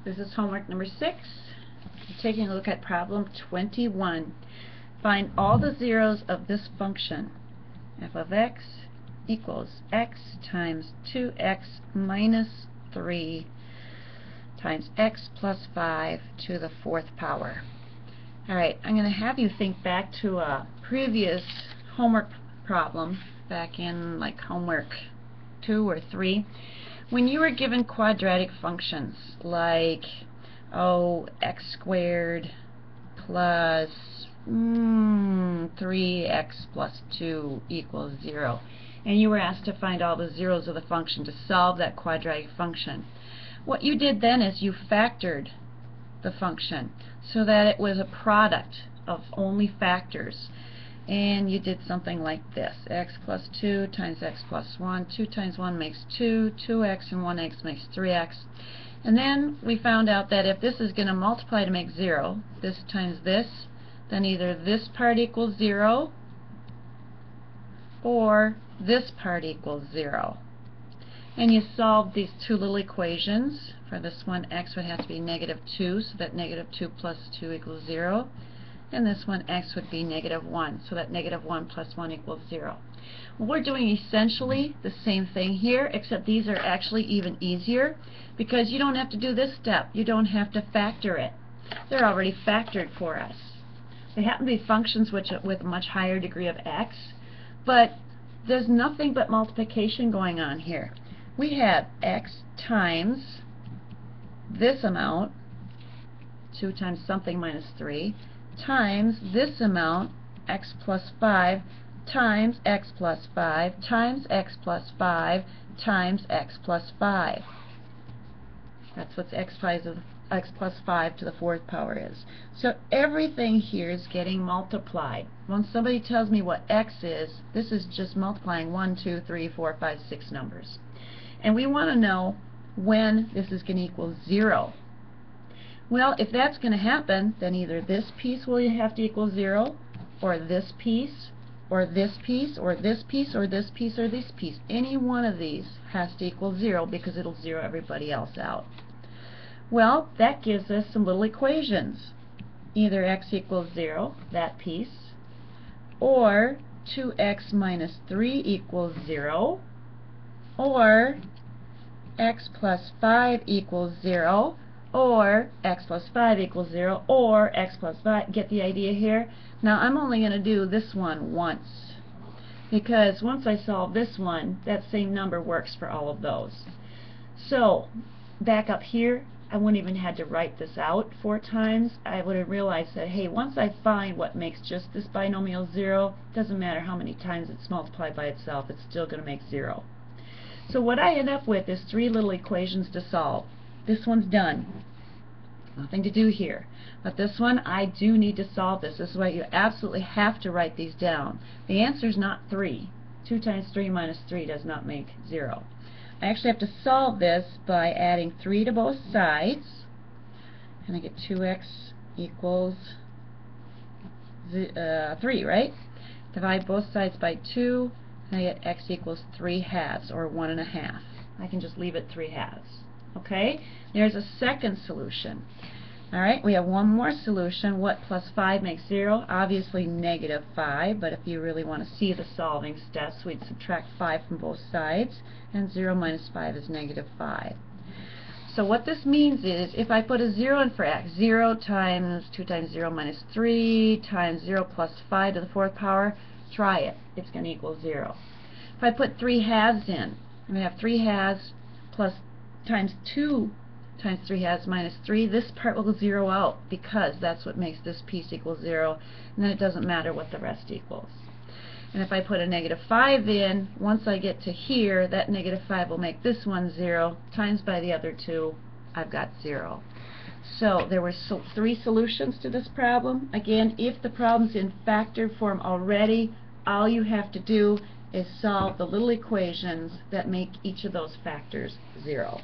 This is homework number 6. We're taking a look at problem 21. Find all the zeros of this function. F of x equals x times 2x minus 3 times x plus 5 to the 4th power. Alright, I'm going to have you think back to a previous homework problem back in like homework 2 or 3. When you were given quadratic functions like, x squared plus 3x plus 2 equals 0, and you were asked to find all the zeros of the function to solve that quadratic function, what you did then is you factored the function so that it was a product of only factors. And you did something like this: x plus 2 times x plus 1. 2 times 1 makes 2. 2x and 1x makes 3x. And then we found out that if this is going to multiply to make 0, this times this, then either this part equals 0 or this part equals 0. And you solve these two little equations. For this one, x would have to be -2, so that -2 plus 2 equals 0. And this one, x would be -1, so that -1 plus 1 equals 0. Well, we're doing essentially the same thing here, except these are actually even easier because you don't have to do this step. You don't have to factor it. They're already factored for us. They happen to be functions with a much higher degree of x, but there's nothing but multiplication going on here. We have x times this amount, 2 times something minus 3, times this amount, x plus 5, times x plus 5, times x plus 5, times x plus 5. That's what x plus 5 to the 4th power is. So everything here is getting multiplied. When somebody tells me what x is, this is just multiplying 1, 2, 3, 4, 5, 6 numbers. And we want to know when this is going to equal 0. Well, if that's going to happen, then either this piece will have to equal 0, or this piece, or this piece, or this piece, or this piece, or this piece. Any one of these has to equal 0 because it'll zero everybody else out. Well, that gives us some little equations. Either x equals 0, that piece, or 2x minus 3 equals 0, or x plus 5 equals 0, or x plus 5 equals 0, or x plus 5. Get the idea here? Now I'm only going to do this one once, because once I solve this one, that same number works for all of those. So back up here, I wouldn't even had to write this out 4 times. I would have realized that, hey, once I find what makes just this binomial 0, doesn't matter how many times it's multiplied by itself, it's still going to make 0. So what I end up with is 3 little equations to solve. This one's done. Nothing to do here. But this one, I do need to solve this. This is why you absolutely have to write these down. The answer is not 3. 2 times 3 minus 3 does not make 0. I actually have to solve this by adding 3 to both sides. And I get 2x equals 3, right? Divide both sides by 2, and I get x equals 3/2, or 1 1/2. I can just leave it 3/2. Okay? There's a second solution. Alright, we have one more solution. What plus 5 makes 0? Obviously -5, but if you really want to see the solving steps, we'd subtract 5 from both sides, and 0 minus 5 is -5. So what this means is, if I put a 0 in for x, 0 times 2 times 0 minus 3 times 0 plus 5 to the 4th power, try it. It's going to equal 0. If I put 3/2 in, I'm going to have 3/2 plus times 2 times 3/2 minus 3. This part will 0 out because that's what makes this piece equal 0, and then it doesn't matter what the rest equals. And if I put a -5 in, once I get to here, that -5 will make this one 0, times by the other 2, I've got 0. So there were 3 solutions to this problem. Again, if the problem's in factored form already, all you have to do is solve the little equations that make each of those factors 0.